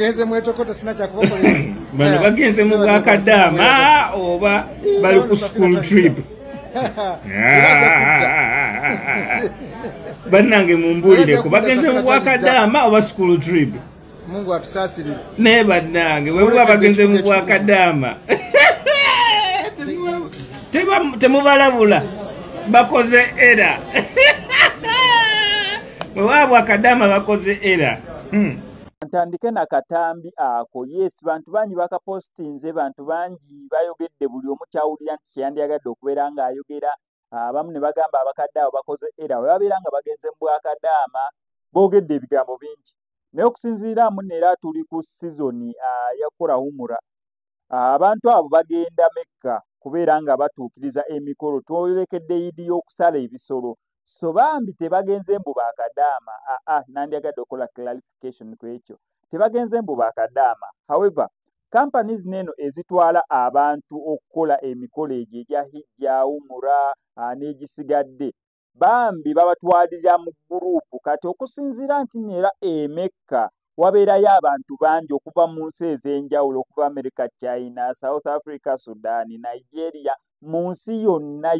mugenze mwetokota sina kyakubakolera. Bano bagenze mu Bwakadaama oba bali ku school trip. Bannange mumbulire ku bagenze mu Bwakadaama oba school trip. Mungu atusaasirire. Ne bannange bwe buba bagenze mu Bwakadaama. Temubalabula bakoze era. Bwe Bwakadaama bakoze era. Ntandike na katambi ako. Yes, bantu bangi bakapostinze, bantu bangi bayogedde, buli omu kyawulira nti kyeyandyagadde okubeera ng'ayogera. Abamu ne bagamba abakadde abo bakoze era bwe babeera nga bagenze mu Bwakadaama boogedde ebigambo bingi. Naye okusinziira muno era tuli ku sizoni ya Kurahumura. Abantu abo bagenda Mekka kubeera nga batuukiriza emikolo. Twolekedde yidi y'okusala ebisolo. So bambi tebagenze mu Bwakadaama. Nandyagadde okukola clarification ku ekyo. Tebagenze mu Bwakadaama. However, companies neno ezitwala abantu okukola emikolo egyo egya hijja, umura n'egisigadde, bambi babatwalira mu gurupu. Kati okusinziira nti neera Mekka wabeerayo abantu bangi okuva mu nsi ez'enjawulo, okuva America, China, South Africa, Sudan, Nigeria, mu nsi yonna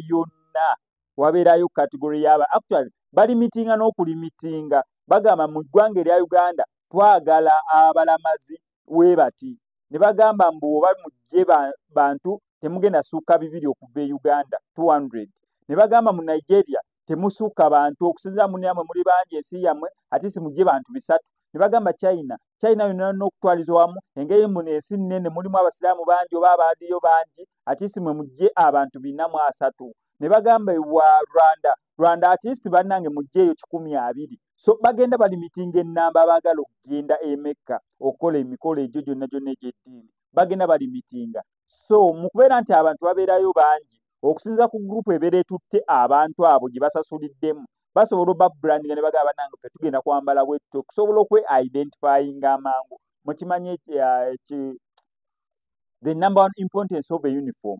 wabeerayo category y'aba. Actually balimitinga n'okulimitinga. Bagamba mu ggwanga erya Uganda twagala abalamazi weebati. Ne bagamba mbu oba mujje bantu temugenda suuka 200 okuva e Uganda, 200. Ne bagamba mu Nigeria temusuuka bantu okusinziira mu yammwe muli bangi ensi yammwe ate si mujje bantu 3. Ne bagamba China yonna n'okutwaliza wamu engeri mu ensi nnene mulimu abasiraamu bangi oba abaadiyo bangi ate si mwe mujje abantu 403. Ne bagamba ewa Rwanda at least bannange mujjeeyo 120. So bagenda balimitinga ennamba abaagala okugenda e Mekka okukola emikolo egyo gyonna egy'eddiini. Bagenda balimitinga. So mu kubeera nti abantu babeerayo bangi okusinza ku gurupu ebeera etutte abantu abo gye basasuliddemu, basobola obabrandinga ne bagamba bannange ffe tugenda kwambala bwettu okusobola okwe-identifyinga amangu. Mukimanye the number one importance of a uniform.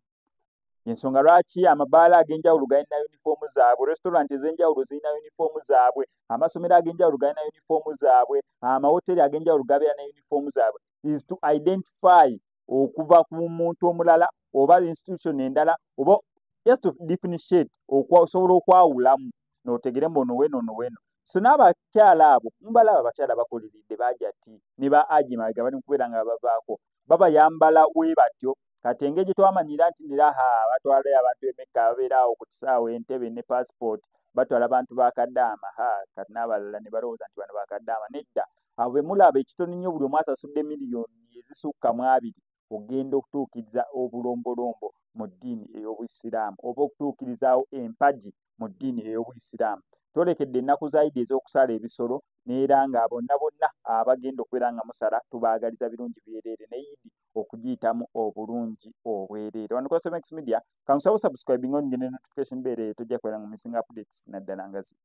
Ensonga lwaki amabaala ag'enjawulo galina yunifoomu zaabwe, restaurant ez'enjawulo zirina yunifoomu zaabwe, amasomero ag'enjawulo galina yunifoomu zaabwe, amahoteri ag'enjawulo gabeera ne yunifoomu zaabwe, is to identify okuva ku muntu omulala oba institution endala oba just to differentiate okusobola okwawulamu n'otegere mbono weno. So n'abakyala abo mubalaba abakyala bakoleredde baajati ne ba Ajimaga bali mu kubeera nga bavaako babayambala we batyo. Kati engeri gye twamanyira nti batwala abantu e Mekka babeera awo ku kisaawe Entebbe ne passport batwala abantu ba Kadaama. Kati n'abalala ne balowooza nti bano ba Kadaama. Nedda, abo be mulaba ekitono nnyo buli omu asasudde miliyoni ezisukka mu 2 ogenda okutuukiriza obulombolombo mu ddiini ey'Obuyisiraamu oba okutuukirizaawo empagi mu ddiini ey'Obuyisiraamu. Twolekedde ennaku zaidi ez'okusala ebisolo neera nga bonna abagenda okubeera nga musala tubaagaliza birungi byereere ne Yidi okugiyitamu obulungi obwereere. Wano ku SMX Media, kankusaba subscribing on ngene notification beereere tojja kubeera nga missing updates naddala ngazi.